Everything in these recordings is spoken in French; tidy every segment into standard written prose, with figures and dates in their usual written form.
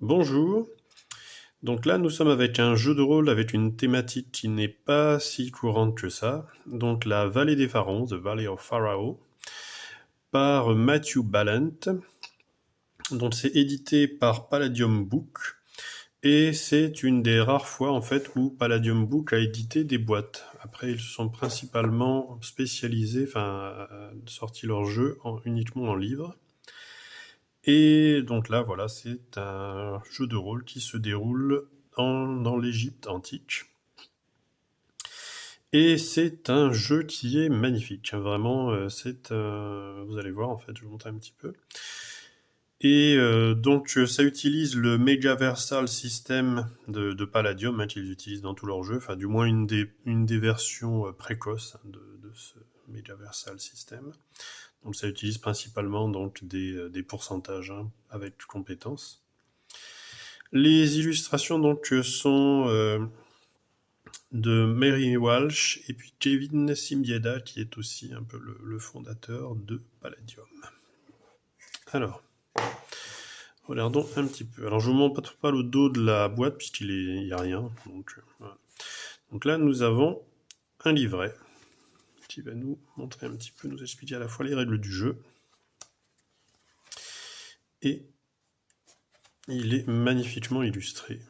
Bonjour, donc là nous sommes avec un jeu de rôle avec une thématique qui n'est pas si courante que ça, donc la Vallée des Pharaons, The Valley of Pharaoh, par Matthew Ballant, donc c'est édité par Palladium Book, et c'est une des rares fois en fait où Palladium Book a édité des boîtes. Après ils se sont principalement spécialisés, sorti leurs jeux uniquement en livre. Et donc là, voilà, c'est un jeu de rôle qui se déroule dans l'Égypte antique. Et c'est un jeu qui est magnifique. Vraiment, vous allez voir, en fait, je vais vous montrer un petit peu. Et donc, ça utilise le Megaversal System de Palladium, hein, qu'ils utilisent dans tous leurs jeux. Enfin, du moins, une des versions précoces de ce Megaversal System. Donc ça utilise principalement donc, des pourcentages avec compétences. Les illustrations donc sont de Mary Walsh et puis Kevin Simbieda qui est aussi un peu le fondateur de Palladium. Alors, regardons un petit peu. Alors je vous montre pas le dos de la boîte puisqu'il n'y a rien. Donc, voilà. Donc là nous avons un livret qui va nous montrer un petit peu, nous expliquer à la fois les règles du jeu et il est magnifiquement illustré.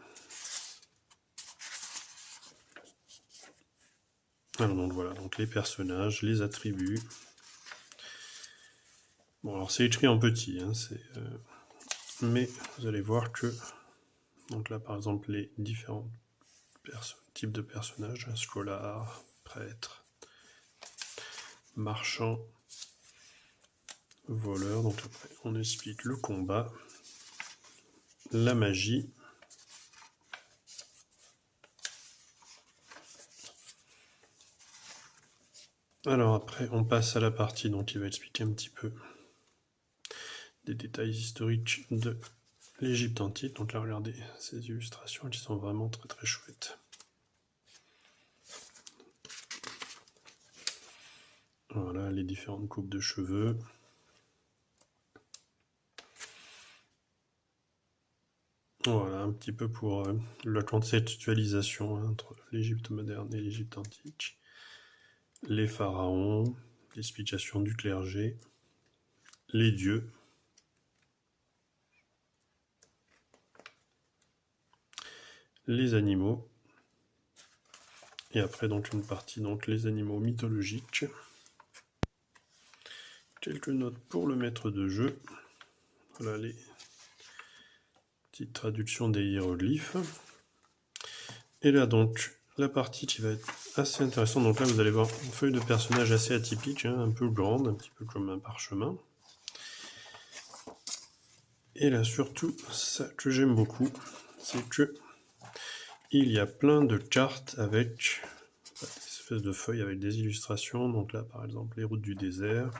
Alors donc voilà, donc les personnages, les attributs. Bon alors c'est écrit en petit, hein, mais vous allez voir que, donc là par exemple les différents types de personnages, scolar, prêtre, marchand, voleur, donc après on explique le combat, la magie, alors après on passe à la partie donc qui va expliquer un petit peu des détails historiques de l'Égypte antique. Donc là regardez ces illustrations qui sont vraiment très très chouettes. Voilà les différentes coupes de cheveux. Voilà un petit peu pour la conceptualisation entre l'Égypte moderne et l'Égypte antique. Les pharaons, l'explication du clergé, les dieux, les animaux, et après donc une partie donc les animaux mythologiques. Quelques notes pour le maître de jeu. Voilà les petites traductions des hiéroglyphes. Et là donc la partie qui va être assez intéressante. Donc là vous allez voir une feuille de personnage assez atypique, un peu grande, un petit peu comme un parchemin. Et là surtout, ça que j'aime beaucoup, c'est que il y a plein de cartes avec des espèces de feuilles avec des illustrations. Donc là par exemple les routes du désert.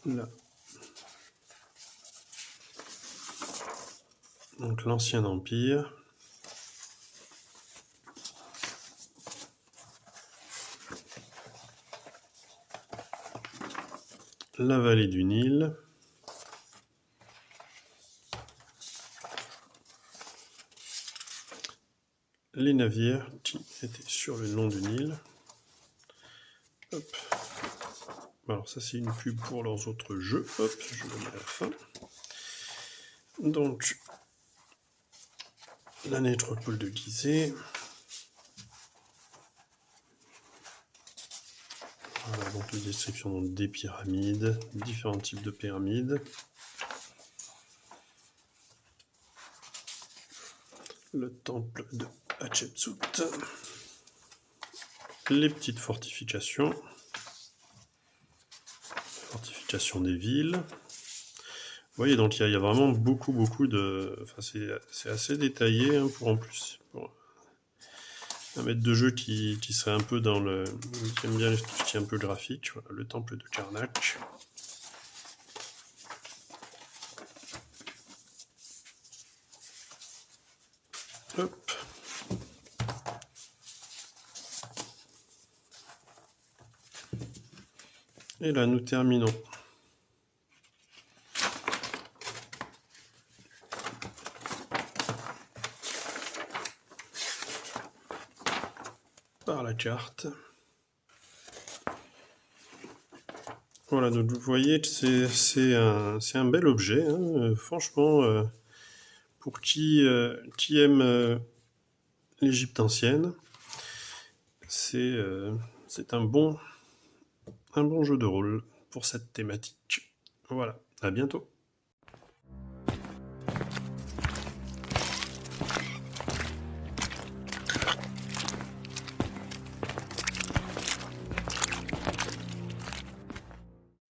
Là. Donc l'Ancien Empire. La vallée du Nil. Les navires qui étaient sur le long du Nil. Hop. Alors ça c'est une pub pour leurs autres jeux. Hop, je le mets à la fin. Donc la nécropole de Gizeh. Voilà donc la description des pyramides, différents types de pyramides. Le temple de Hatshepsut. Les petites fortifications. Fortification des villes. Vous voyez, donc il y a vraiment beaucoup de... Enfin, c'est assez détaillé pour en plus. Pour un maître de jeu qui serait un peu dans le... qui aime bien tout ce qui est un peu graphique. Voilà, le temple de Karnak. Hop. Et là, nous terminons par la carte. Voilà, donc vous voyez que c'est un bel objet, hein, franchement, pour qui aime l'Égypte ancienne, c'est un bon jeu de rôle pour cette thématique. Voilà, à bientôt.